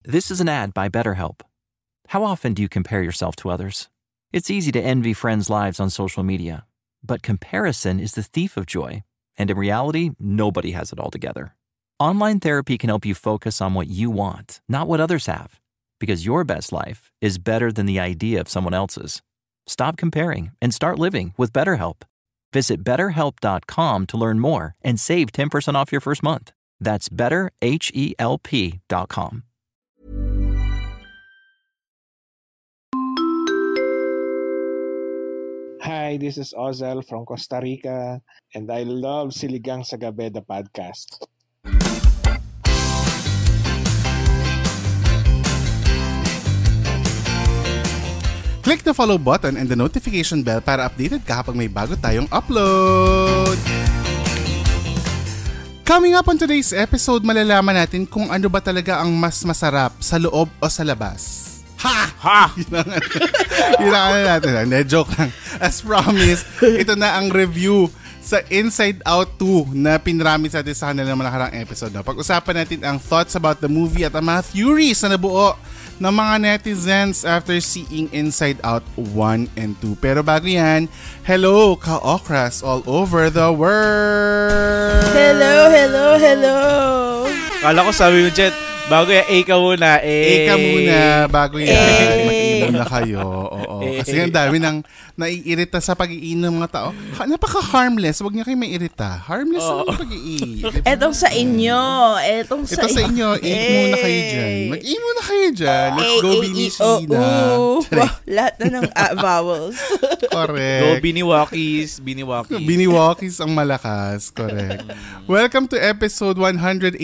This is an ad by BetterHelp. How often do you compare yourself to others? It's easy to envy friends' lives on social media, but comparison is the thief of joy, and in reality, nobody has it all together. Online therapy can help you focus on what you want, not what others have, because your best life is better than the idea of someone else's. Stop comparing and start living with BetterHelp. Visit BetterHelp.com to learn more and save 10% off your first month. That's BetterHelp.com. Hi, this is Ozel from Costa Rica, and I love Siligang sa Gabi, the podcast. Click the follow button and the notification bell para updated ka kapag may bago tayong upload. Coming up on today's episode, malalaman natin kung ano ba talaga ang mas masarap, sa loob o sa labas. Ha! Yun ang natin. Joke lang. As promised, ito na ang review sa Inside Out 2 na pinrami sa atin sa kanila naman nakarang episode. Pag-usapan natin ang thoughts about the movie at ang mga theories na nabuo ng mga netizens after seeing Inside Out 1 and 2. Pero bago yan, hello ka-okras all over the world! Hello, hello, hello! Kala ko sabi mo, Jet, bago yan, A ka muna. A ka muna, bago yan. Mag-inom na kayo. Oo. Kasi ang dami nang naiirita sa pag-iinom ng mga tao. Napaka-harmless. Huwag niyo kayo maiirita. Harmless ang pag-iinom. Etong sa inyo. Ito sa inyo. A muna kayo dyan. Mag-A muna kayo dyan. Let's go, Binishina. Lahat na ng vowels. Correct. Go, Biniwakis. Biniwakis ang malakas. Correct. Welcome to episode 189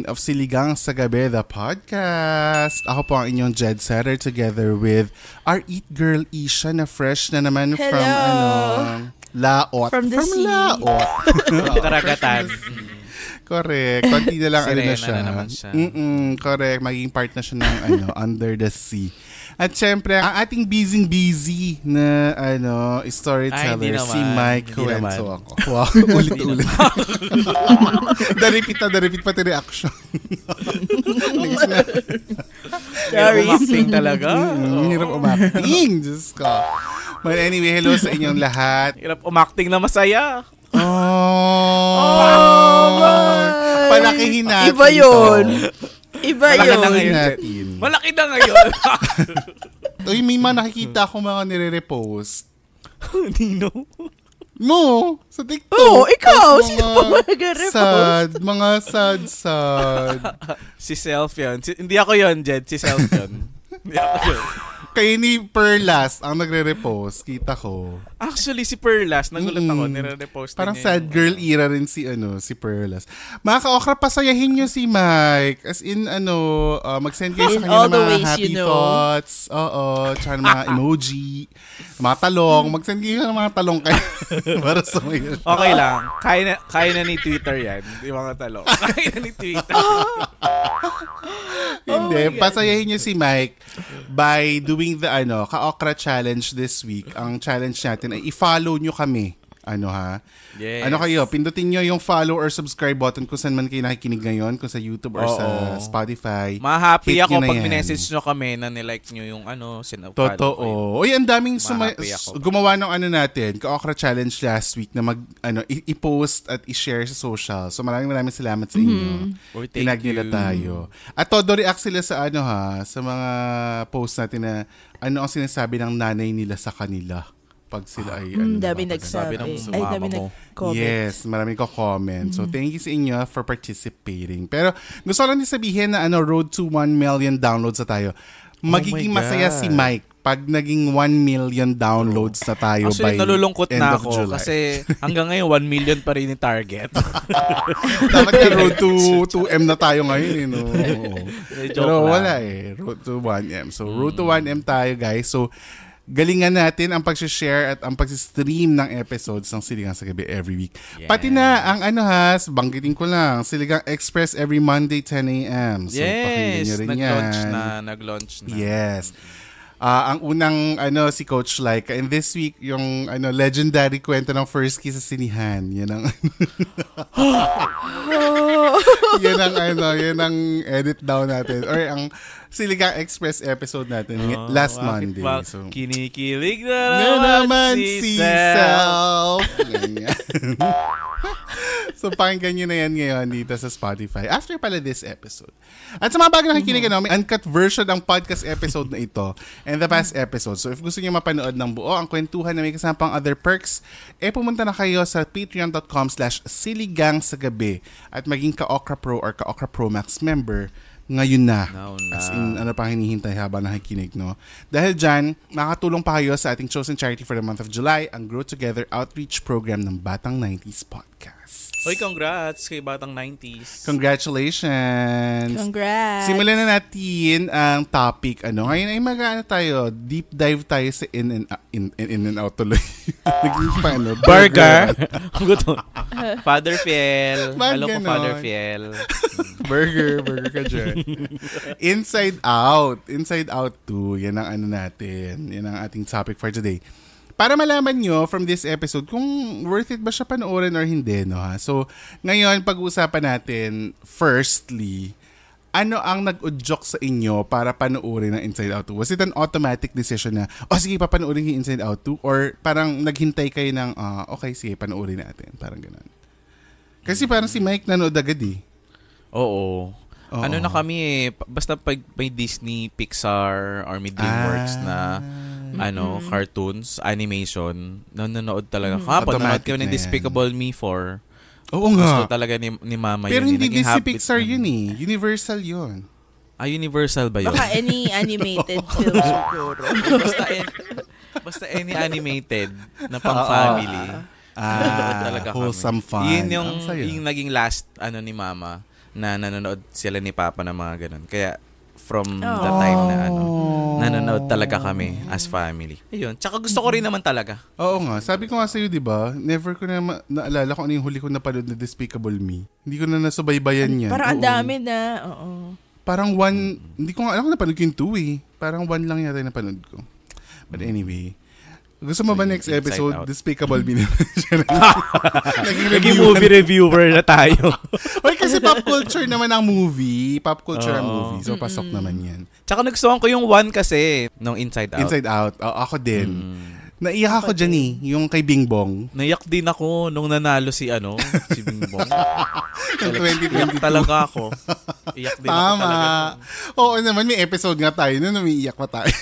of Siligang sa Gabi, the podcast. Ako po ang inyong Jed Setter together with our Eat Girl Isha na fresh na naman. Hello. From Laot. From the sea. Laot. Karagatan. Correct. Konti na lang Sirena na siya. na naman siya. Correct. Magiging part na siya ng Under the Sea. At syempre, ang ating busy na storyteller, si Mike Cuenzo ako. Wow, ulit-ulit. Daripit pati reaction. Sorry. Umakting talaga. Hirap umakting. Diyos ko. But anyway, hello sa inyong lahat. Hirap umakting na masaya. Palakihin natin. Iba yun. Malaki na ngayon. Uy, may mga nakikita ako mga nire-repost. Nino? Mo, sa TikTok. Oo, ikaw. Sino pa nag-repost? Mga sad. Si Self yun. Hindi ako yun, Jed. Si Self yun. Hindi ako yun. Kayo ni Perlas ang nagre-repost. Kita ko. Actually, si Perlas, nagulat ako, nire-repost. Parang sad girl era rin si Perlas. Mga ka-okra, pasayahin nyo si Mike. As in, mag-send kayo sa kanya ng mga happy thoughts. Oo, tsaka mga emoji. Mga talong. Mag-send kayo ng mga talong kayo. Para sa mga okay lang. Kaya na ni Twitter yan. Di mga talong. Kaya na ni Twitter. Hindi, pasayahin nyo si Mike by doing the ka-okra challenge this week. Ang challenge natin ay i-follow nyo kami. Yes. Kayo, pindutin nyo yung follow or subscribe button kung saan man kayo nakikinig ngayon, kung sa YouTube or sa Spotify. Ma-happy ako pag minessage nyo kami na nilike nyo yung sinag-follow. Totoo. Uy, ang daming gumawa ng natin, ka-okra challenge last week na i-post at i-share sa social. So maraming salamat sa inyo. Tinag nila tayo. At todo react sila sa sa mga post natin na ang sinasabi ng nanay nila sa kanila. Pag sila ay dami nagsabi. Ay, dami nag-comment. Yes, maraming ko-comment. So, thank you sa inyo for participating. Pero, gusto lang din sabihin na road to 1 million downloads na tayo. Magiging masaya si Mike pag naging 1 million downloads na tayo. Actually, by nalulungkot end na of ako July. Kasi hanggang ngayon 1 million pa rin yung target. Dapat na road to 2M na tayo ngayon. Pero wala road to 1M. So, road to 1M tayo, guys. So, galingan natin ang pag-share at ang pag-stream ng episodes ng Siligang sa Gabi every week. Yes. Pati na ang banggitin ko lang, Siligang Express every Monday 10 a.m. So, pakinggan nyo rin yan. Nag-launch na. Yes. Ang unang si Coach Laika, and this week yung legendary kwento ng first kiss sa sinihan. Yan ang yan ang edit down natin or ang Siligang Express episode natin last Monday. So kinikilig na naman si Self. So, pakinggan nyo na yan ngayon dito sa Spotify. After pala this episode. At sa mga bago nakikinig, may uncut version ang podcast episode na ito and the past episode. So, if gusto nyo mapanood ng buo, ang kwentuhan na may kasama pang other perks, pumunta na kayo sa patreon.com/siligangsagabi at maging ka-Okra Pro or ka-Okra Pro Max member ngayon na. As in, pang hinihintay habang nakikinig, no? Dahil dyan, makatulong pa kayo sa ating chosen charity for the month of July, ang Grow Together Outreach Program ng Batang 90s Podcast. Oy, congrats kay Batang 90s. Congratulations. Congrats. Simulan na natin ang topic. Ngayon ay tayo, deep dive tayo sa in and out tuloy. Naging burger. Father Fiel. Hello po, Father Fiel. burger ka dyan. Inside Out 2. Yan ang natin. Yan ang ating topic for today. Para malaman nyo from this episode kung worth it ba siya panoorin or hindi, no ha? So, ngayon, pag-uusapan natin, firstly, ano ang nag-udyok sa inyo para panoorin ng Inside Out 2? Was it an automatic decision na, sige, papanoorin yung Inside Out 2? Or parang naghintay kayo ng, okay, sige, panoorin natin. Parang ganun. Kasi parang si Mike nanood agad eh. Oo. Na kami basta pag may Disney, Pixar, or may DreamWorks na cartoons, animation, nanonood talaga. Kapag nanonood kami ng Despicable Me 4. Oo nga. Gusto talaga ni Mama pero yun. Pero hindi Disney Pixar yun eh. Universal yun. Universal ba yun? Baka any animated film siguro. Basta any animated na pang-family. Talaga wholesome fun. Yun yung naging last ni Mama na nanonood sila ni Papa ng mga ganun. Kaya from the time na nanonood talaga kami as family. Ayun. Tsaka gusto ko rin naman talaga. Oo nga. Sabi ko nga sa'yo, di ba? Never ko na naalala kung ano yung huli ko napanood na Despicable Me. Hindi ko na nasubaybayan yan. Parang ang dami na. Oo. Parang one, hindi ko nga alam kung napanood ko yung 2 eh. Parang 1 lang yata yung napanood ko. But anyway, gusto mo ba next episode, Despicable Me naman siya? Naging movie reviewer na tayo. Oy, kasi pop culture naman ang movie. Pop culture ang movie. So, pasok naman yan. Tsaka nagustuhan ko yung 1 kasi, nung Inside Out. Inside Out. Ako din. Naiyak ako dyan eh, yung kay Bing Bong. Naiyak din ako nung nanalo si Bing Bong. Yung 2022. Talaga ako. Iyak din ako talaga. Oo naman, may episode nga tayo nun, umiiyak pa tayo.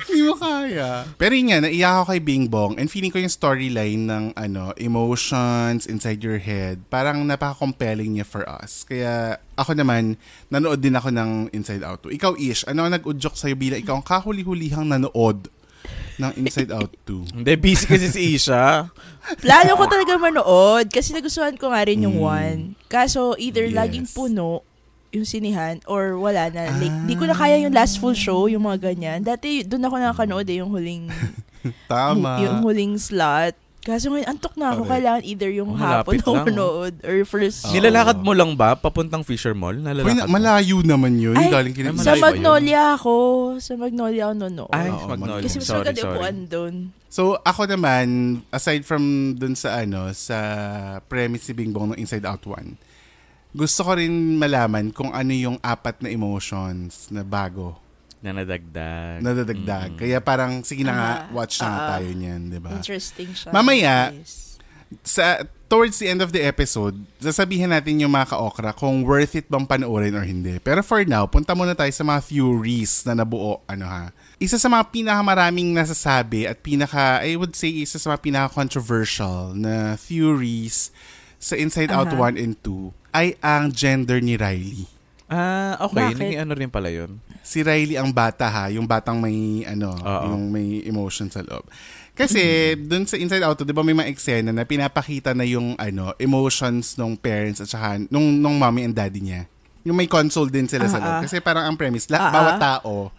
Hindi mo kaya. Pero yun nga, naiyak ako kay Bing Bong and feeling ko yung storyline ng emotions inside your head, parang napaka-compelling niya for us. Kaya ako naman, nanood din ako ng Inside Out 2. Ikaw, Ish, ano ang nag-udyok sa'yo bilang ikaw ang kahuli-hulihang nanood ng Inside Out 2? Hindi, busy kasi si Isha. Plano ko talaga manood kasi nagustuhan ko nga rin yung 1. Kaso either laging puno yung sinihan or wala na. Like, di ko na kaya yung last full show, yung mga ganyan. Dati, doon ako nakakanood yung huling tama. Yung huling slot. Kaso ngayon, antok na ako. Kailangan either yung hapon na manood or first show. Nilalakad mo lang ba papuntang Fisher Mall? Malayo naman yun. Ay, galing sa Magnolia ako. Sa Magnolia ako noon. Ay, Magnolia. Kasi mas maganda upuan doon. So, ako naman, aside from dun sa sa premise ni Bing Bong ng Inside Out 1, gusto ko rin malaman kung ano yung 4 na emotions na bago. Na nadagdag. Kaya parang, sige na nga, watch na nga tayo niyan, di ba? Interesting siya. Mamaya, towards the end of the episode, sasabihin natin yung mga ka-okra kung worth it bang panoorin or hindi. Pero for now, punta muna tayo sa mga theories na nabuo. Isa sa mga pinakamaraming nasasabi at I would say, isa sa mga pinaka-controversial na theories sa Inside Out 1 and 2 ay ang gender ni Riley. Okay. Naging rin pala yun. Si Riley ang bata yung batang may yung may emotion sa loob. Kasi dun sa Inside Out 2, 'di ba may mga eksena na pinapakita na yung emotions ng parents at saka nung mommy and daddy niya. Yung may console din sila sa loob. Kasi parang ang premise, bawat tao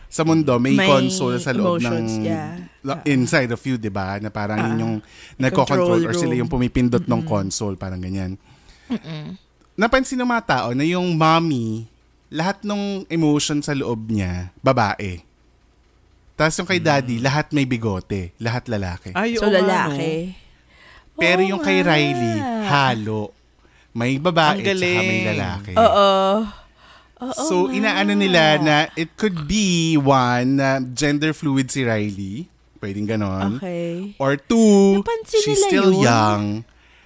sa mundo may console sa loob emotions, ng inside of you, 'di ba? Na parang yun yung nagko-control or sila yung pumipindot ng console, parang ganyan. Napansin ng mga tao na yung mommy lahat ng emotion sa loob niya, babae. Tapos yung kay daddy, lahat may bigote. Lahat lalaki. Ay, So, lalaki. Pero yung kay Riley, halo. May babae at saka may lalaki. Oo. So, inaano nila na it could be one, na gender fluid si Riley. Pwedeng ganon. Okay. Or two, Napansin she's nila still yun? young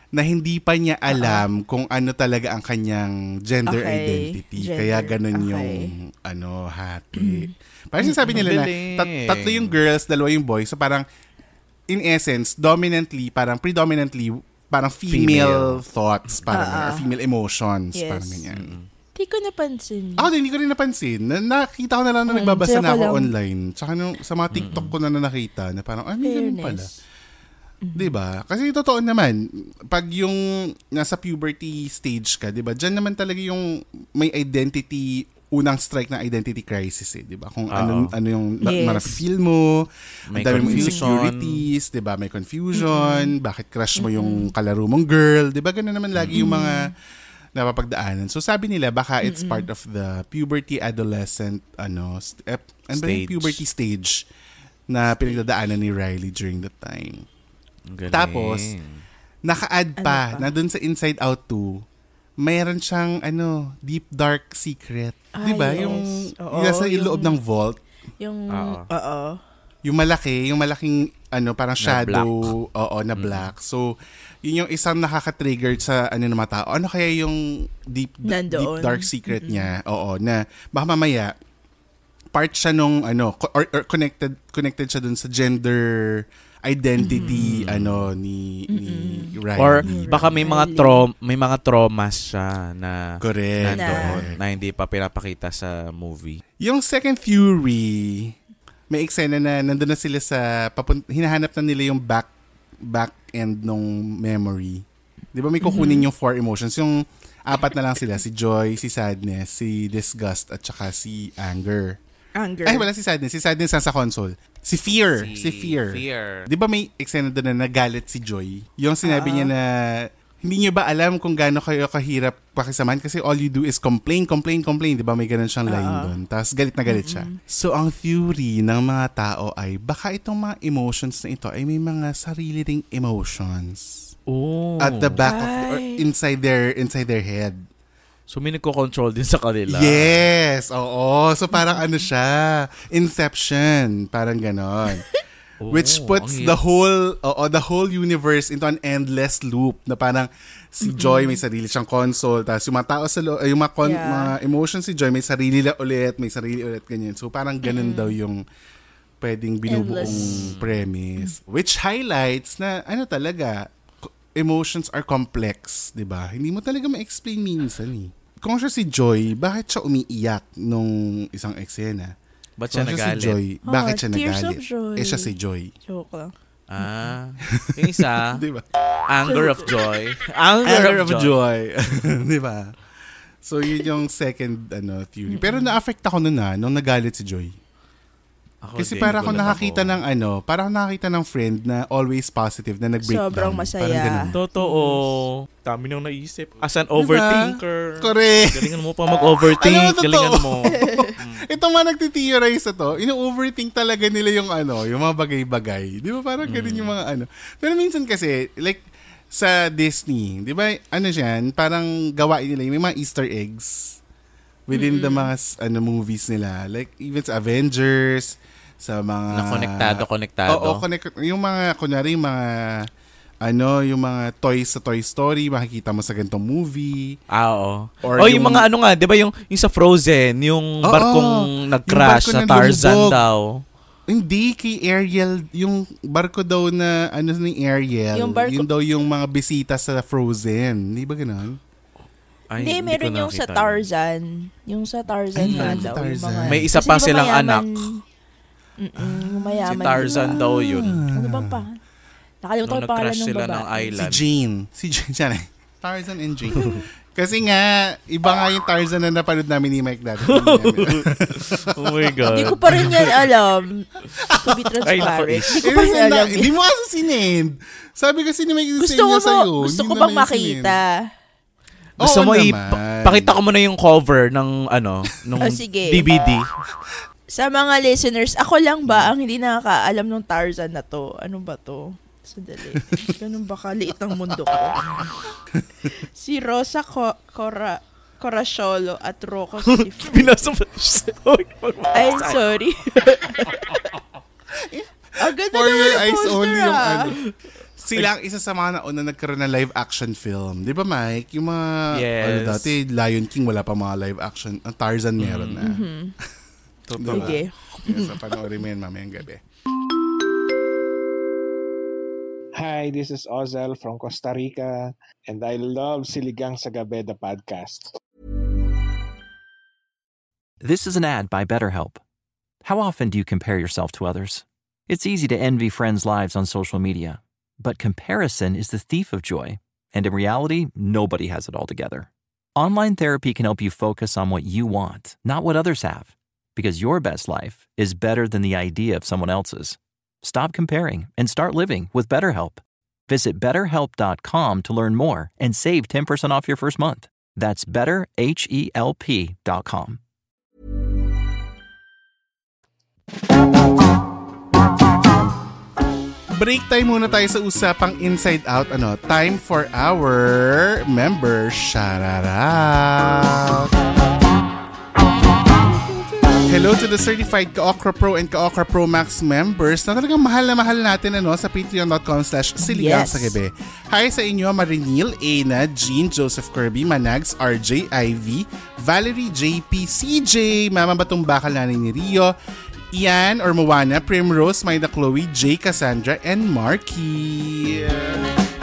na hindi pa niya alam kung ano talaga ang kanyang gender identity. Kaya ganon yung hati. Parang sinasabi nila na tatlo yung girls, dalawa yung boys. So parang in essence, predominantly parang female thoughts, parang or female emotions, Yes. parang ganyan. Di ko napansin. Ako din, hindi ko rin napansin. Nakita ko na lang na nagbabasa Kaya na ko ako lang. online. Tsaka sa mga TikTok ko na nakita na parang, ganun pala. Diba? Kasi totoo naman, pag yung nasa puberty stage ka, diba? Diyan naman talaga yung may identity, unang strike na identity crisis diba? Kung ano yung feel mo, may dami mong confusion. insecurities, diba? May confusion, bakit crush mo yung kalaro mong girl, diba? Ganun naman lagi yung mga napapagdaanan. So sabi nila baka it's part of the puberty adolescent Stage. puberty stage na pinagdadaanan ni Riley during that time. Galing. Tapos naka-add pa na dun sa Inside Out 2, mayroon siyang deep dark secret. 'Di ba? Yes. Yung Oo, nasa yung- loob ng vault, Yung, yung malaking parang shadow, na black. So yun yung isang nakaka-trigger sa ng mga tao. Ano kaya yung deep dark secret niya? Oo, na baka mamaya part siya nung or connected siya dun sa gender identity ni Riley. Or baka may mga traumas siya na correct. nandoon na hindi pa pinapakita sa movie. Yung second Fury, may eksena na nandun na sila hinahanap na nila yung back end nung memory. Di ba may kukunin yung 4 emotions? Yung 4 na lang sila. Si Joy, si Sadness, si Disgust, at saka si Anger. Ay, wala si Sadness. Si Sadness nasa console. Si Fear. Di ba may eksena doon na nagalit si Joy? Yung sinabi niya na hindi niyo ba alam kung gaano kayo kahirap pakisamahan kasi all you do is complain. Di ba may ganun siyang line doon? Tapos galit na galit siya. So ang theory ng mga tao ay baka itong mga emotions na ito ay may mga sarili ring emotions. Oh. At the back of or inside their head. So may nagko-control din sa kanila. Yes, oo. So parang siya, Inception, parang ganon. Which puts the whole universe into an endless loop na parang si Joy may sarili siyang console, tapos yung mga tao yung mga emotions si Joy may sarili ulit, ganyan. So parang ganun daw yung pwedeng binubuong premise. Which highlights na talaga, emotions are complex, 'di ba? Hindi mo talaga ma-explain minsan eh. Kung siya si Joy, bakit siya umiiyak nung isang eksena? Ba't siya nagalit? Si Joy, bakit siya Tears nagalit? of Joy. Siya si Joy. Joke lang. Yung isa, Di ba? Anger of Joy. Anger of Joy. Di ba? So, yun yung second theory. Pero na-affect ako nung nagalit si Joy. Kasi para ako nakakita ng friend na always positive, na nag-breakdown. Sobrang masaya. Parang ganun. Totoo. Dami nang naisip. As an overthinker. Correct. Galingan mo pa mag-overthink. Alam mo, Galingan mo. Itong mga nagtitiorize na to, ino-overthink talaga nila yung yung mga bagay-bagay. Di ba parang ganun yung mga Pero minsan kasi, like, sa Disney, di ba, parang gawain nila, may mga Easter eggs within the mga movies nila. Like, even sa Avengers, sa mga... Na konektado. Oo, yung mga, kunyari, yung mga... yung mga toys sa Toy Story, makikita mo sa ganitong movie. Oo. Or yung mga di ba yung sa Frozen, yung barkong nag-crash yung barko sa Tarzan lumubog. daw. Hindi, kay Ariel, yung barko daw na, ni Ariel, yun daw yung mga bisita sa Frozen. Hindi ba ganun? Hindi, meron yung sa Tarzan. Yung sa Tarzan na daw. Tarzan. May isa pa silang anak. Mayaman. Si Tarzan daw yun. Ano ba pa? Nakalimutan ko yung pangalan ng sila babae. ng island. Si Jane. Tarzan and Jane. Kasi nga, iba nga yung Tarzan na napanood namin ni Mike dati. Oh my God. Hindi ko pa rin yan alam. To be transparent. Hindi ko pa rin alam. Hindi mo kasi sinend. Sabi kasi ni Mike, Gusto ko bang makita? Gusto mo naman. pakita ko muna yung cover ng nung sige. DVD. Sa mga listeners, ako lang ba ang hindi nakakaalam ng Tarzan na to? Ano ba to? Sandali. Ganun ba kaliit ang mundo ko? Si Rosa Corasholo at Rocco Siffredi. Pinasa mo. I'm sorry. For your eyes only yung Sila ang isa sa mga nauna nagkaroon ng live action film. Di ba, Mike? Yung mga, dati, Lion King, wala pa mga live action. Ang Tarzan meron na. Totoo. Sige. Yes, panoorin mo yun mamayang gabi. Hi, this is Ozel from Costa Rica, and I love Siligang sa Gabi, the podcast. This is an ad by BetterHelp. How often do you compare yourself to others? It's easy to envy friends' lives on social media, but comparison is the thief of joy, and in reality, nobody has it all together. Online therapy can help you focus on what you want, not what others have, because your best life is better than the idea of someone else's. Stop comparing and start living with BetterHelp. Visit BetterHelp.com to learn more and save 10% off your first month. That's BetterHelp.com. Break time muna tayo sa usapang Inside Out. Time for our member shout-out. Hello to the certified Ka-Okra Pro and Ka-Okra Pro Max members na talagang mahal na mahal natin sa patreon.com/Siligang sa Gabi. Hi sa inyo, Marinil, Aina, Jean, Joseph Kirby, Manags, RJ, Ivy, Valerie, JP, CJ, Mama Batong Bakal Nanay ni Rio, Ian or Moana, Primrose, Maida Chloe, Jay, Cassandra, and Marky.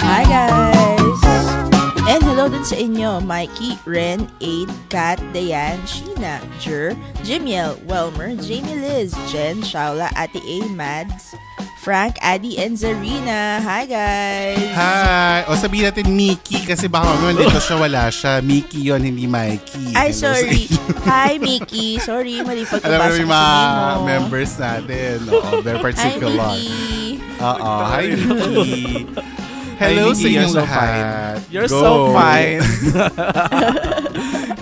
Hi guys! And hello din sa inyo, Mikey, Ren, Aid, Kat, Dayan, Sheena, Jer, Jimiel, Welmer, Jamie Liz, Jen, Shaula, Ate A, Mads, Frank, Addy, and Zarina. Hi guys! Hi! O sabihin natin Mickey kasi baka naman dito siya wala siya. Mickey yon, hindi Mikey. Ay, sorry. Hi, Mickey. Sorry, mali pagkabasa alam mo ko yung mga members natin. Very particular. Hi, Mickey. Hi, Mickey. Hello sa inyong lahat. You're so fine.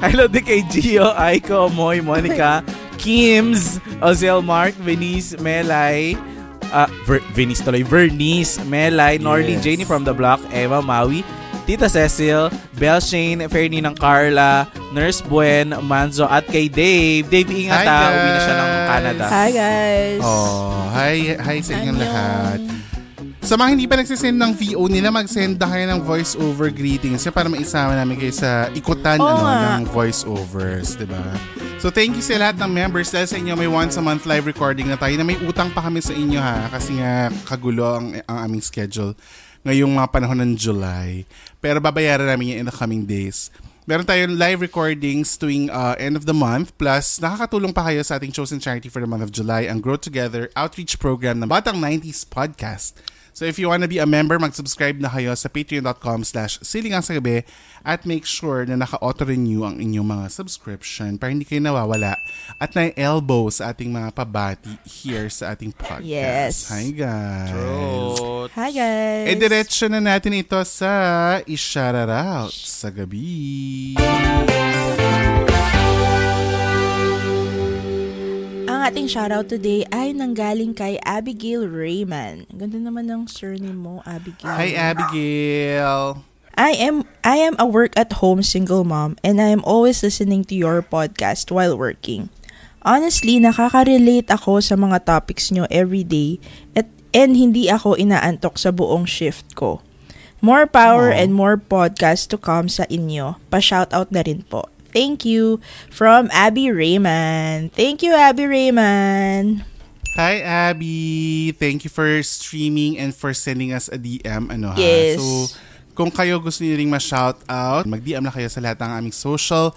Hello din kay Gio, Aiko, Moy, Monica, Kims, Ozel, Mark, Venice, Melay, Vernice, Melay, Norly, Jenny from the block, Emma, Maui, Tita Cecil, Belle Shane, Fernie ng Carla, Nurse Buen, Manzo, at kay Dave. Dave, ingat uwi na siya ng Canada. Hi guys. Hi sa inyong lahat. Sa mga hindi pa nagsisend ng VO nila, mag-send na kayo ng voice-over greetings para maisama namin kayo sa ikutan ng voice-overs, diba? So thank you sa lahat ng members dahil sa inyo may once a month live recording na tayo na may utang pa kami sa inyo kasi nga kagulo ang aming schedule ngayong mga panahon ng July. Pero babayaran namin yan in the coming days. Meron tayong live recordings tuwing end of the month plus nakakatulong pa kayo sa ating chosen charity for the month of July, ang Grow Together outreach program ng Batang 90s Podcast. So if you wanna be a member, mag-subscribe na kayo sa patreon.com/Siligang sa Gabi at make sure na naka-auto-renew ang inyong mga subscription para hindi kayo nawawala at na-elbow sa ating mga pabati here sa ating podcast. Yes. Hi guys. True. Hi guys. Diretso na natin ito sa i-shoutout sa gabi. Ang ating shoutout today ay nanggaling kay Abigail Rayman. Ang ganda naman ng surname mo, Abigail. Hi, Abigail. I am a work-at-home single mom and I am always listening to your podcast while working. Honestly, nakaka-relate ako sa mga topics nyo every day and hindi ako inaantok sa buong shift ko. More power and more podcasts to come sa inyo. Pa-shoutout na rin po. Thank you. From Abby Rayman. Thank you, Abby Rayman. Hi, Abby. Thank you for streaming and for sending us a DM. Yes. So, kung kayo gusto niyo ring ma-shoutout, mag-DM na kayo sa lahat ng aming social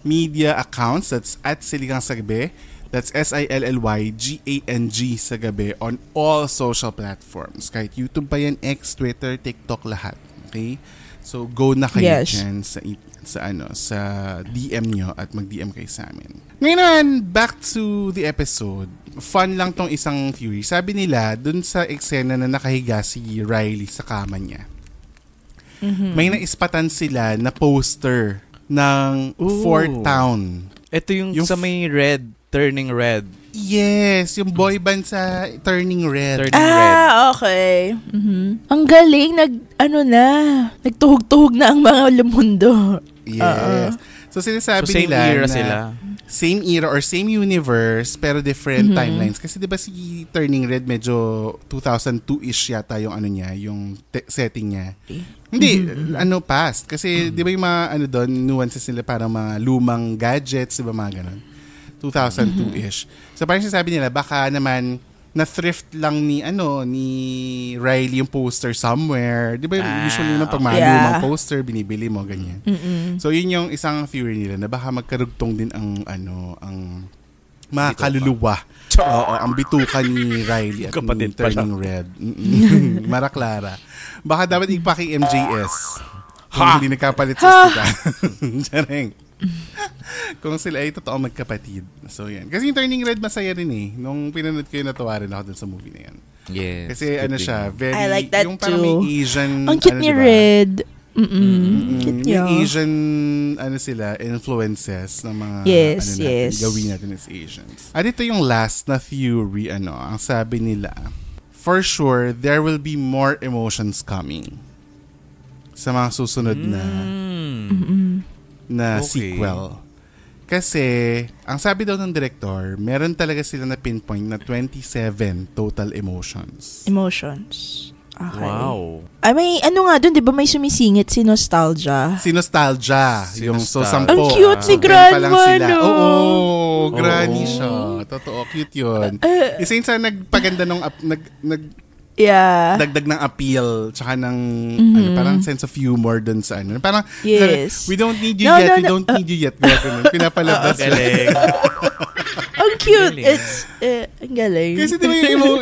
media accounts. That's at Siligang sa Gabi. That's SILLYGANG sa Gabi on all social platforms. Kahit YouTube pa yan, X, Twitter, TikTok, lahat. Okay? So, go na kayo dyan sa DM nyo at mag-DM kayo sa amin. Ngayon, back to the episode. Fun lang tong isang theory. Sabi nila, dun sa eksena na nakahiga si Riley sa kama niya. may naispatan sila na poster ng Fort Town. Ito yung sa may red, turning red. Yes, yung boy band sa Turning Red. Okay. Ang galing, nagtuhog-tuhog na ang mga lumundo. Yes. So sinasabi same nila era na sila. Same era or same universe pero different timelines. Kasi 'di ba si Turning Red medyo 2002-ish yata yung niya, yung setting niya. Hindi, past. Kasi 'di ba yung mga doon, nuances nila parang mga lumang gadgets, 'di ba mga ganun. 2002-ish. So parang sinasabi nila baka naman na-thrift lang ni Riley yung poster somewhere. Di ba usually naman pag mga lumang poster, binibili mo, ganyan. So yun yung isang theory nila na baka magkarugtong din ang mga kaluluwa. Oo, ang bituka ni Riley at ni Turning Red. Mara Clara. Baka dapat ipaki-MJS. Kung hindi nagkapalit sa hospital. Chareng. Kung sila ay totoo magkapatid. So yan. Kasi yung Turning Red masaya rin eh. Nung pinanood ko yun, natawa rin ako dun sa movie na yan. Yes. Kasi siya, very, I like that yung parang may Asian, ang cute ni diba? Red. Cute may niya. Asian, sila, influences ng mga, gawin natin as Asians. At ito yung last na theory, ang sabi nila, for sure, there will be more emotions coming sa mga susunod na sequel. Kasi, ang sabi daw ng director, meron talaga sila na pinpoint na 27 total emotions. Okay. Wow. Ay, may nga dun, di ba may sumisingit si Nostalgia? Si Nostalgia. Yung so 10. Ang cute ni Grandma, no? Oo, granny siya. Totoo, cute yun. Isa yun sa nagpaganda nung, dagdag ng appeal tsaka ng parang sense of humor dun sa parang we don't need you yet, we don't need you yet. Pinapalabas. Galing. Ang cute. It's ang galing. Kasi diba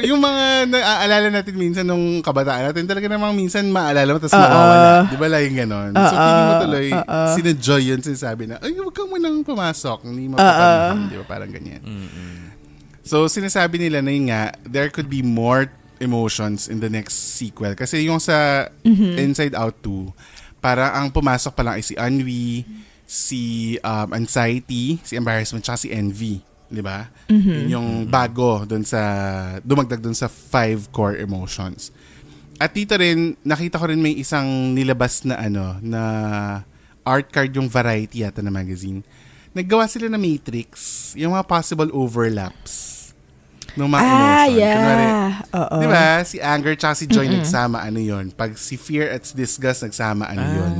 yung mga naaalala natin minsan nung kabataan natin, talaga namang minsan maalala mo tapos mawawala. Diba laging ganon? So feeling mo tuloy, sinadjoy yun, sinasabi na, ay, huwag kang munang pumasok. Hindi mo papanahon. Diba parang ganyan. So sinasabi nila na yun nga, there could be more emotions in the next sequel. Kasi yung sa Inside Out 2, parang ang pumasok pa lang ay si Ennui, si anxiety, si embarrassment, tsaka si envy. Diba? Yun yung bago dumagdag dun sa 5 core emotions. At dito rin, nakita ko rin may isang nilabas na na art card, yung Variety yata na magazine. Naggawa sila na matrix, yung mga possible overlaps ng mga emotion. Kunwari, diba? Si anger tsaka si joy nagsama, yun. Pag si fear at disgust nagsama, yun.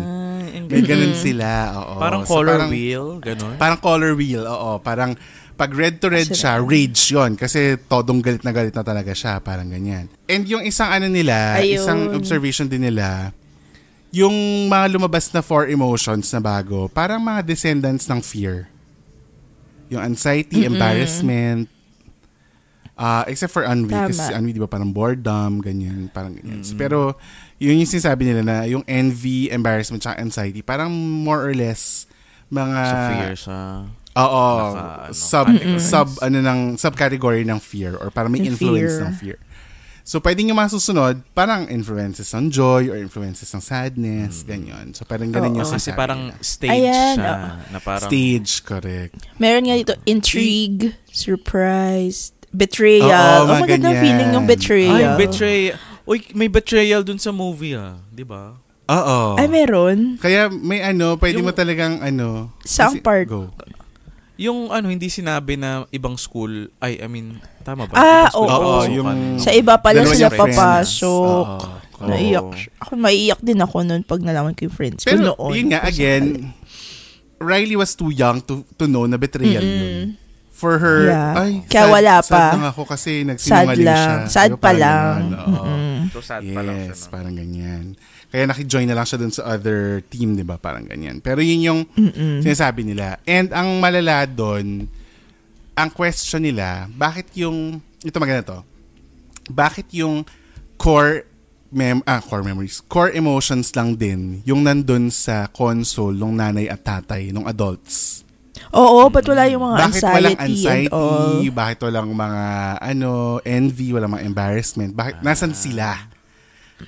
May ganun sila, oo. Parang so, color wheel, ganun. Parang color wheel, oo. Parang pag red to red siya, rage yun. Kasi todong galit na talaga siya. Parang ganyan. And yung isang isang observation din nila, yung mga lumabas na 4 emotions na bago, parang mga descendants ng fear. Yung anxiety, embarrassment, except for Ennui. Kasi Ennui, di ba, parang boredom, ganyan, parang ganyan. Pero, yun yung sinasabi nila na yung envy, embarrassment, tsaka anxiety, parang more or less, mga... Sa fear siya. Oo. Subcategory ng fear or parang may influence ng fear. So, pwedeng yung mga susunod, parang influences ng joy or influences ng sadness, ganyan. So, parang ganun yung kasi sinasabi parang nila. stage siya. Na parang, stage, correct. Meron nga dito, intrigue, surprise, betrayal. Magandang feeling yung betrayal. betrayal. Uy, may betrayal dun sa movie, di ba? Oo. Ay, meron? Kaya may pwede mo talagang Saang part? Go. Yung hindi sinabi na ibang school, tama ba? Yung sa iba pala sila friends. papasok. Naiyak. Ako, maiiyak din ako noon pag nalaman ko yung friends ko noon. Pero yun nga, again, Riley was too young to know na betrayal yun. For her, kaya wala pa. Sad lang ako kasi nagsinungaling siya. Sad pa lang. So sad pa lang siya. Yes, parang ganyan. Kaya nakijoin na lang siya dun sa other team, di ba? Parang ganyan. Pero yun yung sinasabi nila. And ang malala dun, ang question nila, bakit yung, ito maganda to, bakit yung core emotions lang din yung nandun sa console ng nanay at tatay, ng adults? Oo, ba't wala yung mga bakit anxiety? Walang anxiety? Bakit walang mga envy, walang mga embarrassment? Bakit? Nasan sila?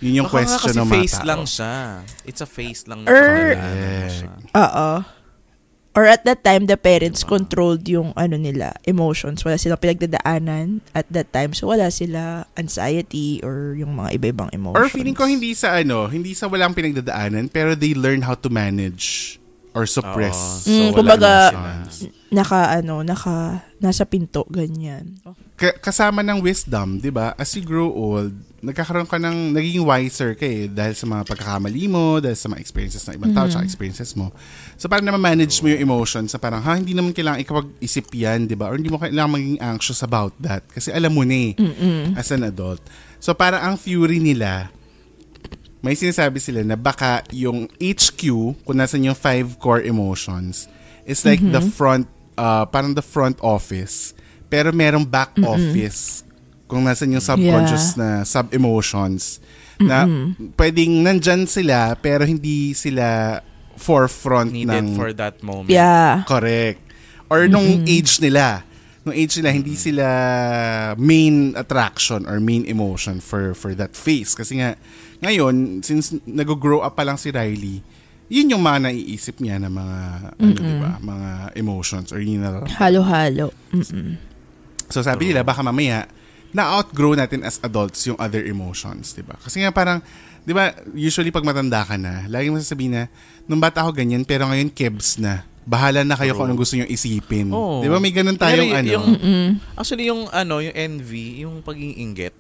Yun yung question ng mga face tao. lang siya. It's a face lang. Oo. Or at that time, the parents controlled yung nila, emotions. Wala silang pinagdadaanan at that time. So, wala sila anxiety or yung mga iba-ibang emotions. Or feeling ko hindi sa walang pinagdadaanan, pero they learn how to manage or suppress. Kumbaga, nasa pinto, ganyan. Kasama ng wisdom, di ba? As you grow old, nagkakaroon ka naging wiser ka dahil sa mga pagkakamali mo, dahil sa mga experiences ng ibang tao, tsaka experiences mo. So, parang na-manage mo yung emotions na parang, hindi naman kailangan ikapag-isip yan, di ba? Or hindi mo kailangan maging anxious about that. Kasi alam mo na as an adult. So, parang ang theory nila, may sinasabi sila na baka yung HQ, kung nasan yung 5 core emotions, is like the front, parang the front office. Pero merong back office kung nasan yung subconscious na sub-emotions na pwedeng nandyan sila pero hindi sila forefront needed for that moment. Yeah. Correct. Or nung age nila. Nung age nila, hindi sila main attraction or main emotion for that phase. Kasi nga, ngayon, since nag-grow up pa lang si Riley, yun yung mga naiisip niya na mga, diba, mga emotions or yun na halo-halo. So sabi nila, baka mamaya, na-outgrow natin as adults yung other emotions, diba? Kasi nga parang, diba, usually pag matanda ka na, lagi mo sasabihin na, nung bata ako ganyan, pero ngayon kebs na. Bahala na kayo kung anong gusto nyo isipin. Oh. Diba may ganun tayong Actually, yung envy, yung pag-iinggit.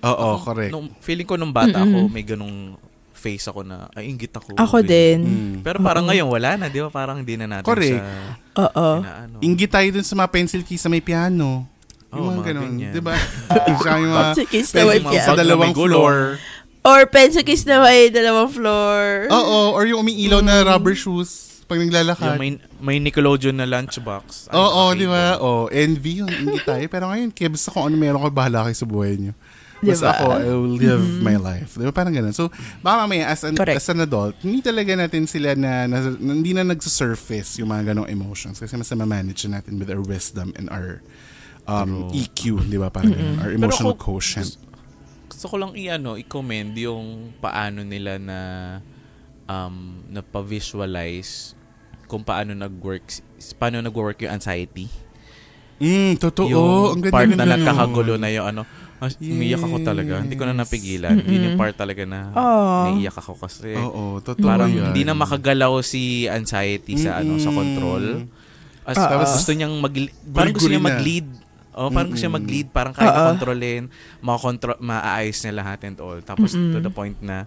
Oo, correct. Feeling ko nung bata ako, may ganung face ako na, inggit ako. Ako din. Pero parang ngayon, wala na, di ba? Parang hindi na natin correct. siya. Oo. Inggit tayo dun sa mga pencil keys sa may piano. Yung mga ganun. Diba? Siya yung mga pencil keys na may sa dalawang floor. Or pencil keys na may dalawang floor. Oo, or yung umiilaw na rubber shoes pag naglalakad. Yung may Nickelodeon na lunchbox. Oo, di ba? Envy yung inggit tayo. Pero ngayon, kebs kung ano meron ko, bahala kayo sa buhay nyo. Basta ako, I will live my life. Diba? Parang ganun. So, baka mamaya, as an adult, hindi talaga natin sila hindi na nagsusurface yung mga ganong emotions kasi mas ma-manage natin with our wisdom and our EQ, di ba? Parang ganun. Our emotional quotient. Gusto ko lang i-commend yung paano nila na pa-visualize kung paano nag-work yung anxiety. Totoo. Yung ang part na nagkakagulo na yung umiyak ako talaga. Hindi ko na napigilan. Yun yung part talaga na naiiyak ako kasi parang hindi na makagalaw si anxiety sa sa control. Gusto niyang parang gusto niya mag-lead. Parang gusto niya mag-lead. Parang kaya kontrolin. Maaayos niya lahat and all. Tapos to the point na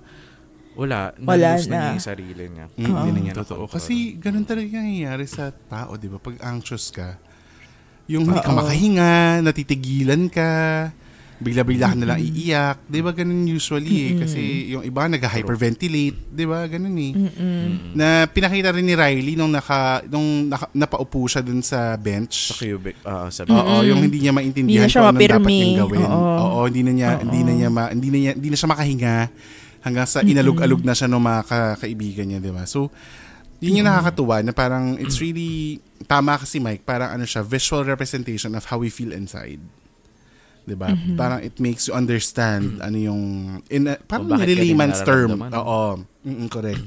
wala na niya yung sarili niya. Hindi na niya totoo. Kasi ganun talaga yung nangyayari sa tao, di ba? Pag anxious ka, yung hindi ka makahinga, natitigilan ka, bigla-bigla ka nalang iiyak. Di ba ganun usually Kasi yung iba nag-hyperventilate. Di ba ganun Na pinakita rin ni Riley nung napaupo siya dun sa bench. Sa cubic. Yung hindi niya maintindihan kung anong dapat niyang gawin. Hindi na siya makahinga hanggang sa inalog-alog na siya ng mga kaibigan niya. Di ba? So, yun yung nakakatuwa na parang it's really, tama kasi Mike, parang siya, visual representation of how we feel inside. Diba? Parang it makes you understand parang nililayman's term. Oo. Correct.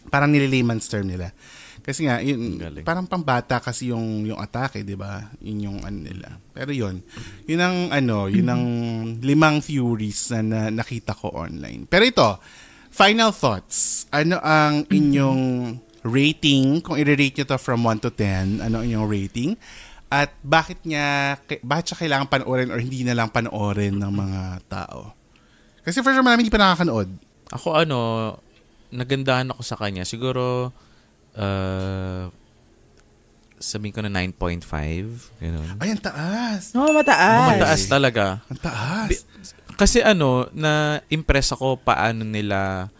Parang nililayman's term nila. Kasi nga, parang pambata kasi yung atake, di ba? Yun yung nila. Pero yun ang 5 theories na nakita ko online. Pero ito, final thoughts. Ano ang inyong rating? Kung i-rate nyo to from 1 to 10, ano ang inyong rating? At bakit siya kailangan panoorin or hindi na lang panoorin ng mga tao? Kasi for sure, marami hindi pa nakakanood. Ako nagandahan ako sa kanya. Siguro, sabihin ko na 9.5. Ganun. Ay, ang taas. Mataas. Mataas talaga. Ang taas. Kasi na-impress ako paano nila,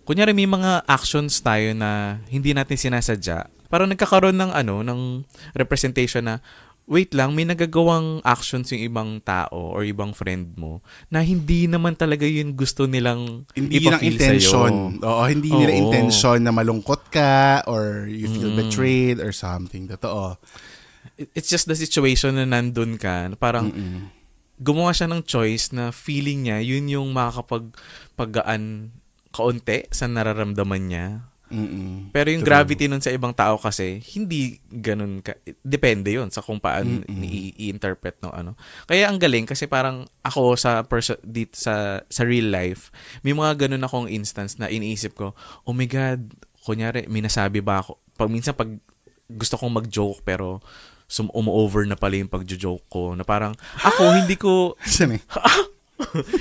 kunyari may mga actions tayo na hindi natin sinasadya. Parang nagkakaroon ng representation na, wait lang, may nagagawang actions yung ibang tao or ibang friend mo na hindi naman talaga yun gusto nilang ipafeel sa'yo. Oo, hindi nila intention na malungkot ka or you feel betrayed or something. Totoo. It's just the situation na nandun ka. Parang, gumawa siya ng choice na feeling niya, yun yung makakapagpagaan kaunti sa nararamdaman niya. Mm-mm. Pero yung gravity nun sa ibang tao kasi, hindi ganun depende yun sa kung paano i-interpret no ano. Kaya ang galing kasi parang ako sa real life, may mga ganun akong instance na iniisip ko, oh my God, kunyari, may nasabi ba ako? Minsan pag gusto kong mag-joke pero umu-over na pala yung pag-joke ko na parang, ako, hindi ko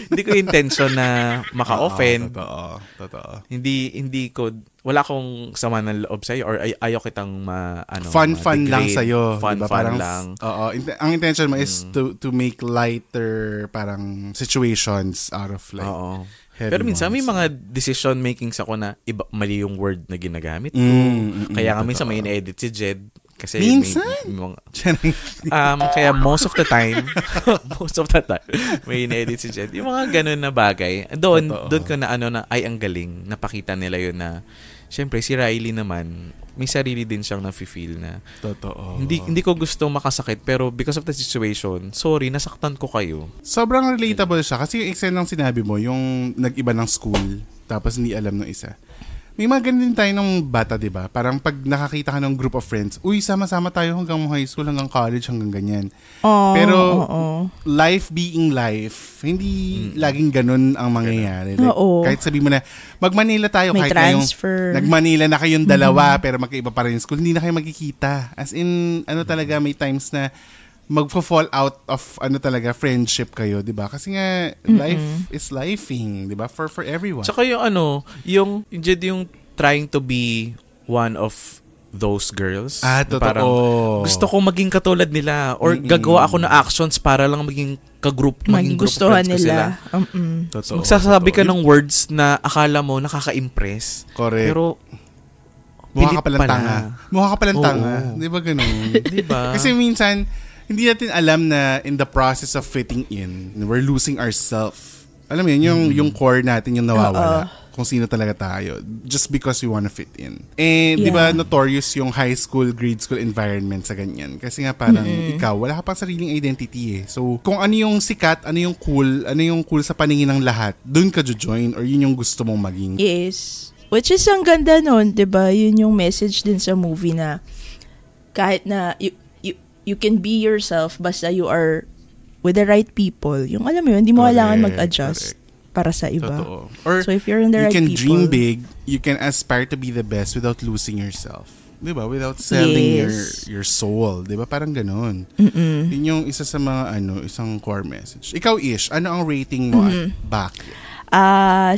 hindi ko intention na maka-offend. Totoo. Hindi ko, wala akong sama ng loob sa'yo or ayaw kitang fun lang sa'yo. Fun parang, lang. Oo. Ang intention mo is to make lighter parang situations out of like heavy pero minsan ones. may mga decision makings ako na mali yung word na ginagamit ko. Kaya nga minsan may in-edit si Jed. Kasi minsan? Kaya most of the time, may in-edit si Jed. Yung mga ganun na bagay. Doon ko na ay ang galing. Napakita nila yun na, syempre si Riley naman, may sarili din siyang nafe-feel na. Totoo. Hindi ko gusto makasakit, pero because of the situation, sorry, nasaktan ko kayo. Sobrang relatable siya. Kasi yung extent ng sinabi mo, yung nag-iba ng school, tapos hindi alam ng isa. May mga ganun din tayo ng bata, di ba? Parang pag nakakita ka ng group of friends, uy, sama-sama tayo hanggang high school, hanggang college, hanggang ganyan. Pero life being life, hindi laging ganun ang mangyayari. Like, kahit sabi mo na, mag-Manila tayo, may kahit transfer. nag-Manila na kayong dalawa, pero magkaiba pa rin yung school, hindi na kayo magkikita. As in, talaga, may times na magfo-fall out of talaga friendship kayo, 'di ba? Kasi nga life is lifing, 'di ba? For everyone. Saka yung trying to be one of those girls. Totoo. Parang gusto ko maging katulad nila or gagawa ako ng actions para lang maging maging group of friends nila. Totoo. Magsasabi ka ng words na akala mo nakaka-impress. Correct. Pero mukha ka palang tanga. Mukha ka palang tanga. 'Di ba ganun? 'Di ba? Kasi minsan hindi natin alam na in the process of fitting in, we're losing ourselves. Alam mo yun, yung core natin yung nawawala. Kung sino talaga tayo. Just because we wanna fit in. And di ba notorious yung high school, grade school environment sa ganyan. Kasi nga parang ikaw, wala ka pang sariling identity eh. So, kung ano yung sikat, ano yung cool sa paningin ng lahat, dun ka join or yun yung gusto mong maging. Yes. Which is ang ganda nun, di ba? Yun yung message din sa movie na kahit na you can be yourself basta you are with the right people. Yung alam mo yun, hindi mo kailangan mag-adjust para sa iba. Totoo. Or so if you're in the right people, you can dream big, you can aspire to be the best without losing yourself. Diba? Without selling your soul. Diba? Parang ganun. Yun yung isa sa mga isang core message. Ikaw, Ish, ano ang rating mo at bakit?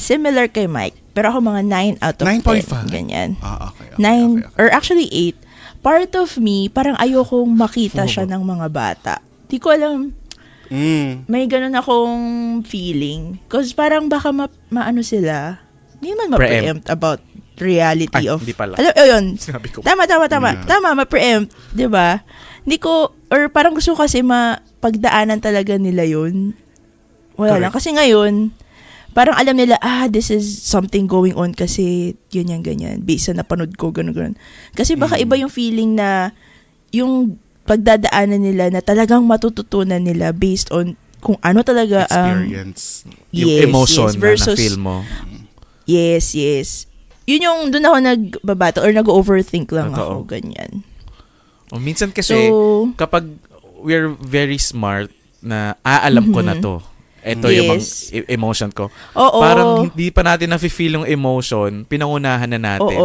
Similar kay Mike. Pero ako mga 9 out of 9.5? 10. Ganyan. Okay. 9, or actually 8. Part of me, parang ayokong makita siya ng mga bata. Di ko alam, may ganun akong feeling. Because parang baka maano sila, hindi man ma-preempt about reality of... Hindi pala. Yun. Sinabi ko. Tama, ma-preempt. Diba? Hindi ko, or parang gusto kasi mapagdaanan talaga nila yun. Wala lang. Kasi ngayon, parang alam nila, this is something going on kasi ganyan. Based sa napanood ko, ganun. Kasi baka iba yung feeling na yung pagdadaanan nila na talagang matututunan nila based on kung ano talaga experience. Yung emotion versus, na na-feel mo. Yes. Yun yung doon ako nagbabato or nag-overthink lang ako, ganyan. Minsan kasi, kapag we're very smart na alam ko na to, ito yung emotion ko. Parang hindi pa natin na-feel yung emotion, pinangunahan na natin.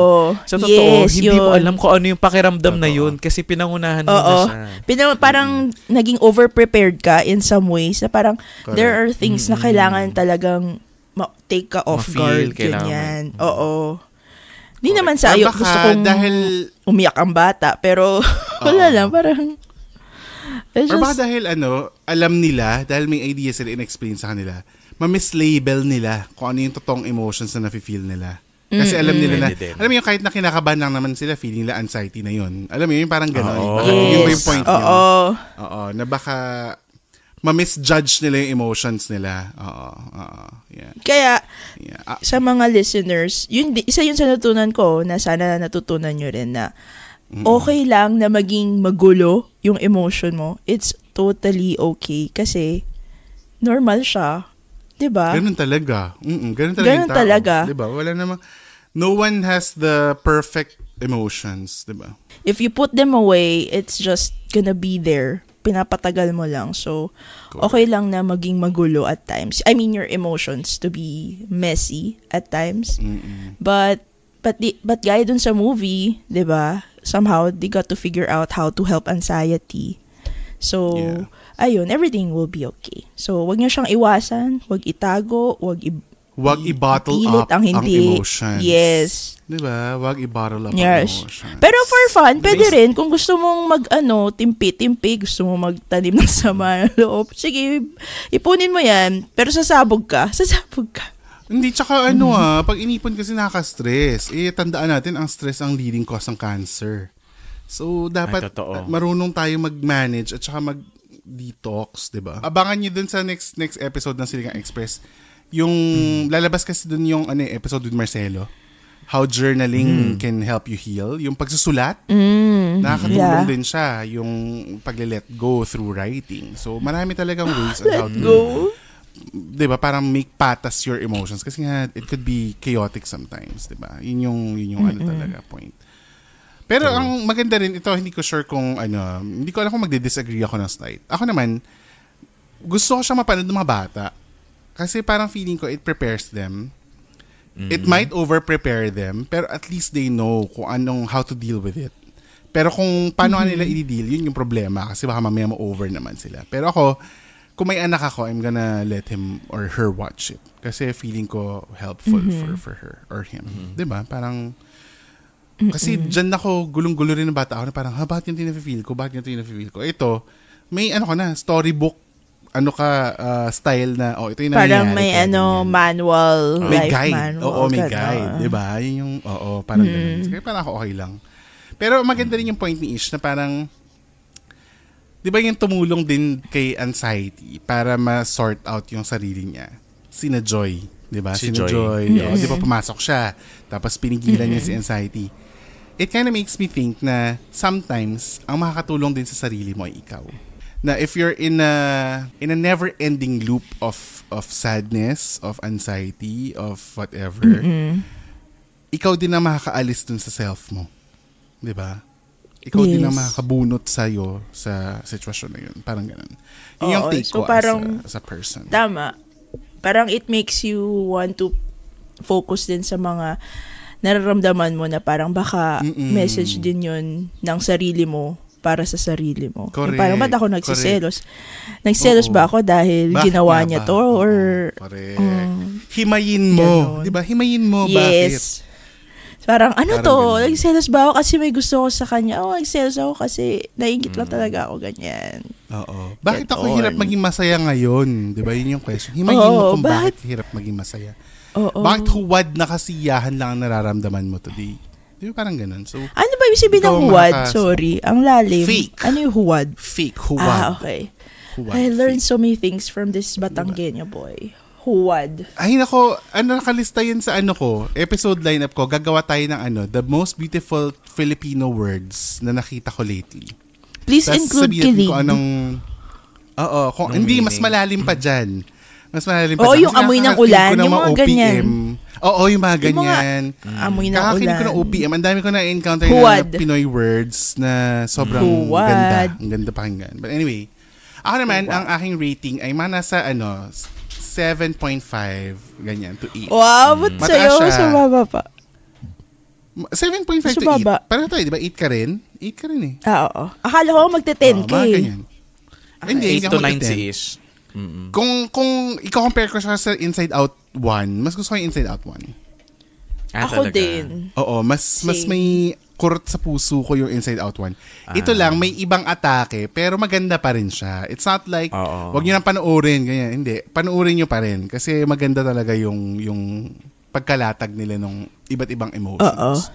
Sa totoo, hindi mo alam kung ano yung pakiramdam na yun kasi pinangunahan mo na siya. Parang naging over-prepared ka in some ways na parang there are things na kailangan talagang take ka off guard. Ganyan. Hindi naman sa ayok gusto kong umiyak ang bata, pero wala lang, parang or baka dahil alam nila, dahil may idea sila in-explain sa kanila, ma-mislabel nila kung ano yung totoong emotions na nafe-feel nila. Kasi alam nila na, alam mo yung kahit na kinakabahan lang naman sila, feeling nila anxiety na yun. Alam mo yung parang gano'n. Yun ba yung point nyo? Na baka ma-misjudge nila yung emotions nila. Yeah. Kaya, sa mga listeners, isa yun sa natutunan ko, na sana natutunan nyo rin na okay lang na maging magulo yung emotion mo. It's totally okay. Kasi, normal siya. Diba? Ganun talaga. Ganun talaga Ganun yung tao. talaga. Diba? Wala namang, no one has the perfect emotions, diba? If you put them away, it's just gonna be there. Pinapatagal mo lang. So, okay lang na maging magulo at times. I mean, your emotions to be messy at times. But gaya dun sa movie, diba? Somehow, they got to figure out how to help anxiety. So, ayun, everything will be okay. So, wag niyo siyang iwasan, wag itago, wag i-bottle up ang emotions. Yes. Diba? Wag i-bottle up ang yes. emotions. Pero for fun, pwede rin. Kung gusto mong timpi, gusto mong magtanim ng sama ng loob, sige, ipunin mo yan. Pero sasabog ka. Hindi, tsaka pag inipon kasi nakaka-stress. Tandaan natin, ang stress ang leading cause ng cancer. So, dapat marunong tayo mag-manage at saka mag-detox, diba? Abangan nyo dun sa next episode ng Siligang Express. Yung, lalabas kasi dun yung episode with Marcelo. How journaling can help you heal. Yung pagsusulat, nakakatulong din siya. Yung pag-let go through writing. So, marami talagang ways on how to, diba, parang make patas your emotions. Kasi nga, it could be chaotic sometimes, diba? Yun yung talaga point. Pero ang maganda rin, ito, hindi ko sure kung hindi ko alam kung magdi-disagree ako ng slide. Ako naman, gusto ko siya mapanood ng mga bata. Kasi parang feeling ko, it prepares them. It might over-prepare them, pero at least they know kung how to deal with it. Pero kung paano nila i-deal, yun yung problema. Kasi baka mamaya ma-over naman sila. Pero ako, kung may anak ako, I'm gonna let him or her watch it. Kasi feeling ko helpful for her or him. Diba? Parang, kasi dyan ako, gulong-gulo rin ng bata ako na parang, bakit yung tinafeel ko? Ito, may storybook, style na, ito yung nangyayari. Parang may manual, may life guide. manual. Oo, may guide. Diba? Yun yung, parang ganun. Kaya parang ako okay lang. Pero maganda rin yung point ni Ish na parang, diba yung tumulong din kay anxiety para ma-sort out yung sarili niya? Sina Joy. Diba? Sina Joy. Diba pumasok siya, tapos pinigilan niya si anxiety. It kind of makes me think na sometimes, ang makakatulong din sa sarili mo ay ikaw. Na if you're in a never-ending loop of sadness, of anxiety, of whatever, ikaw din ang makakaalis dun sa self mo. Diba? Ikaw din ang makakabunot sa'yo sa sitwasyon na yun. Parang ganun. Yun yung take ko as a person. Tama. Parang it makes you want to focus din sa mga nararamdaman mo na parang baka message din yun ng sarili mo para sa sarili mo. Correct. Parang ba't ako nagsiselos? Nagselos ba ako dahil ginawa niya to? Or correct. Himayin mo. Diba? Himayin mo. Yes. Bakit? Parang nagselos ba ako kasi may gusto ko sa kanya? Nagselos ako kasi naiingit lang talaga ako, ganyan. Oo. Bakit ako hirap maging masaya ngayon? Diba? Yun yung question. Himayin mo kung bakit hirap maging masaya. Bakit huwad na kasiyahan lang ang nararamdaman mo today? Di ba parang ganun? So, ano ba yung sabihin ng huwad? Sorry, ang lalim. Fake. Ano yung huwad? Fake, huwad. Okay. Huwad, I learned fake. so many things from this Batanggenyo boy. Huwad. Ay nako, nakalista yun sa episode lineup ko. Gagawa tayo ng the most beautiful Filipino words na nakita ko lately. Please Tas include kilig. kilig. Kung hindi, mas malalim pa dyan. Mas malalim pa dyan. Kasi yung amoy ng ulan, yung mga ganyan. Yung mga ganyan. Amoy ng Kakakinig ulan. ko ng OPM. Ang dami ko na-encounter na Pinoy words na sobrang ganda. Ang ganda pakinggan. But anyway, ako naman, ang aking rating ay nasa 7.5 ganyan to 8. Wow, but sa'yo, sumaba pa. 7.5 to 8. Parang tayo, di ba? 8 ka rin? 8 ka rin eh. Oo. Akala ko magte-10K. Mga ganyan. Hindi, 8 to 9-ish. Kung i-compare ko siya sa Inside Out 1, mas gusto ko yung Inside Out 1. Ako talaga? din. Oo, mas may kurot sa puso ko yung Inside Out 1. Ito lang, may ibang atake, pero maganda pa rin siya. It's not like, wag nyo nang panoorin, ganyan. Hindi, panoorin nyo pa rin. Kasi maganda talaga yung pagkalatag nila ng iba't ibang emotions.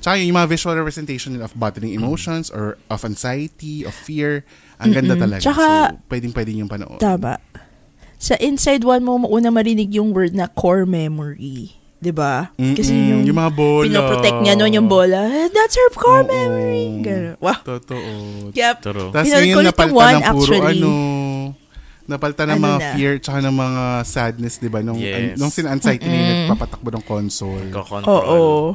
Tsaka yung mga visual representation of bottling emotions or of anxiety, of fear, ang ganda talaga. Tsaka, so, pwedeng yung panoorin. Tama. Sa Inside 1 mo, mauna marinig yung word na core memory. Diba? Kasi yung mga bola. Pinoprotect niya noon yung bola. That's her core memory. Ganun. Wow. Totoo. Yep. Tapos ngayon napalitan ng puro Napalitan ng mga fear tsaka ng mga sadness, di ba? Nung sin-anxiety na yung nagpapatakbo ng console. Oo.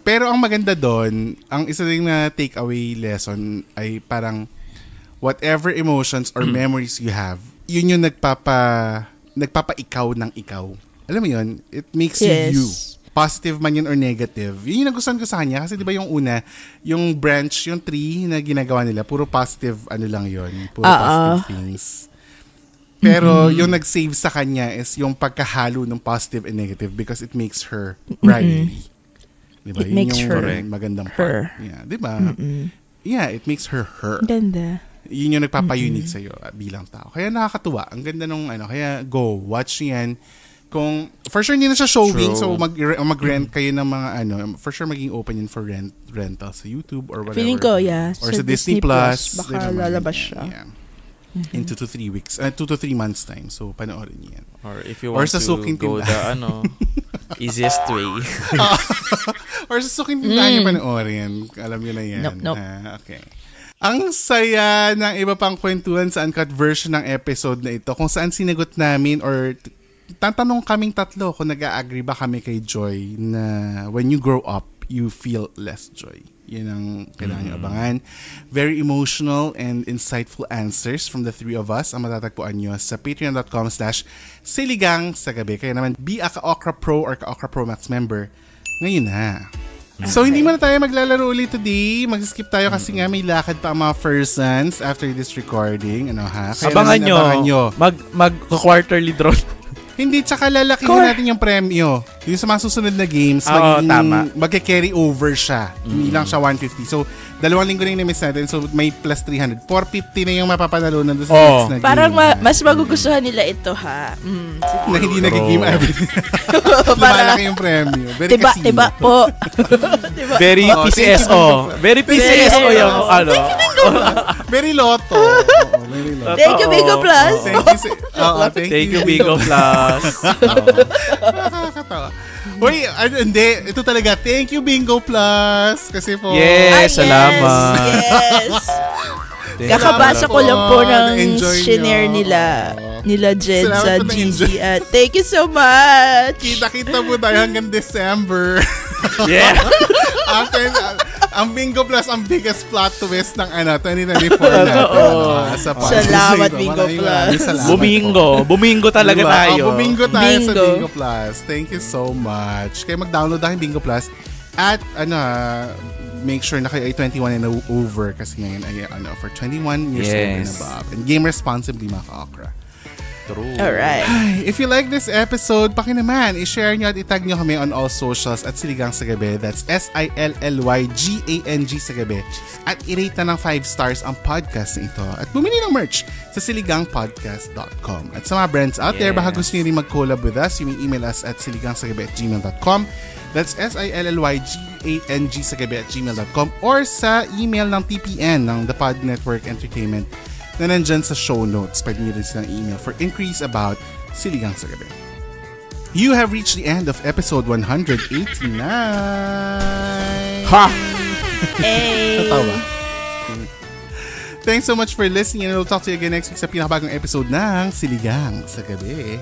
Pero ang maganda doon, ang isa din na takeaway lesson ay parang whatever emotions or memories you have, yun yung nagpapa-ikaw ng ikaw. Alam mo yun? It makes you. Positive man yun or negative. Yun yung nagustuhan ko sa kanya. Kasi di ba yung una, yung branch, yung tree na ginagawa nila, puro positive lang yun. Puro positive things. Pero yung nag-save sa kanya is yung pagkahalo ng positive and negative because it makes her Riley. Diba? It makes her magandang part. Yeah, diba? Yeah, it makes her. Ganda. Yun yung nagpapa-unique sa'yo bilang tao. Kaya nakakatuwa. Ang ganda nung kaya go, watch yan. Kung, for sure hindi na siya showing, so mag-rent kayo ng mga for sure maging open yun for rental sa YouTube or whatever. Feeling ko, or sa Disney Plus. Baka lalabas siya. Yeah. In 2 to 3 weeks, 2 to 3 months time. So, panoorin niyo yan. Or if you want to go the easiest way. Or sa suking tindahan niyo panoorin. Alam niyo na yan. Nope. Okay. Ang saya ng iba pang kwentuhan sa uncut version ng episode na ito. Kung saan sinagot namin or tatanong kaming tatlo kung nag-a-agree ba kami kay Joy na when you grow up, you feel less joy. Yun ang kailangan nyo abangan. Very emotional and insightful answers from the three of us ang matatagpuan nyo sa patreon.com/siligang sa gabi. Kaya naman, be a Ka-Okra Pro or Ka-Okra Pro Max member ngayon na. So, hindi muna tayo maglalaro ulit today. Mag-skip tayo kasi nga may lakad pa ang mga persons after this recording. Kaya abangan nyo. Mag-quarterly draw. Hindi, tsaka lalakihin natin yung premyo. Yung sa mga susunod na games, magka-carry over siya. Hindi lang siya 150. So, 2 linggo na yung na-miss natin. So, may plus 300. 450 na yung mapapanalunan doon sa next na game. Parang mas magugustuhan nila ito, ha? Na hindi nag-game everything. Lumalaki yung premyo. Very casino. Tiba po. Very PCSO. Very PCSO yung Very loto. Thank you, Bingo Plus. Thank you, Bingo Plus. Nakakatawa. Uy, hindi. Ito talaga. Thank you, Bingo Plus. Kasi po. Yes, salamat. Yes. Kakabasa ko lang po ng shinare nila Jed sa GG. Thank you so much. Kita-kita po tayo hanggang December. Yeah. Ang Bingo Plus ang biggest plot twist ng 2024 natin. Salamat, Bingo Plus. Bumingo talaga tayo. Bumingo tayo sa Bingo Plus. Thank you so much. Kaya mag-download tayo ng Bingo Plus at make sure na kayo ay 21 and over kasi ngayon ay for 21 years old and above. And game responsibly, mga Ka-Okra. True. Alright. If you like this episode, pakinaman, i-share nyo at itag nyo kami on all socials at Siligang sa Gabi. That's SILLYGANG sa Gabi. At i-rate na ng 5 stars ang podcast na ito. At bumili ng merch sa siligangpodcast.com. At sa mga brands out there, baka gusto nyo rin mag-collab with us, you may email us at siligangsagabi@gmail.com. That's SILLYGANG sa gabi@gmail.com or sa email ng TPN ng The Pod Network Entertainment na nandyan sa show notes. Pwede nyo rin silang email for inquiries about Siligang sa Gabi. You have reached the end of episode 189. Ha! Hey! Natawa. Thanks so much for listening and we'll talk to you again next week sa pinakabagong episode ng Siligang sa Gabi.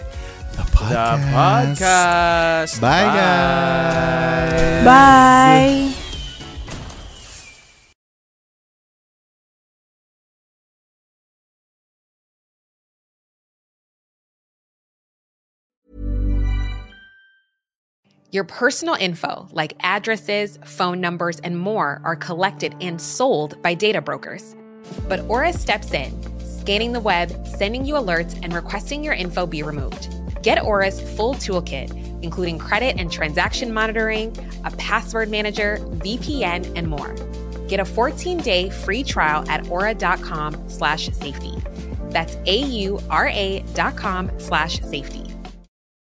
The podcast. Bye, guys. Bye. Your personal info, like addresses, phone numbers, and more, are collected and sold by data brokers. But Aura steps in, scanning the web, sending you alerts, and requesting your info be removed. Get Aura's full toolkit, including credit and transaction monitoring, a password manager, VPN, and more. Get a 14-day free trial at aura.com/safety. That's AURA.com/safety.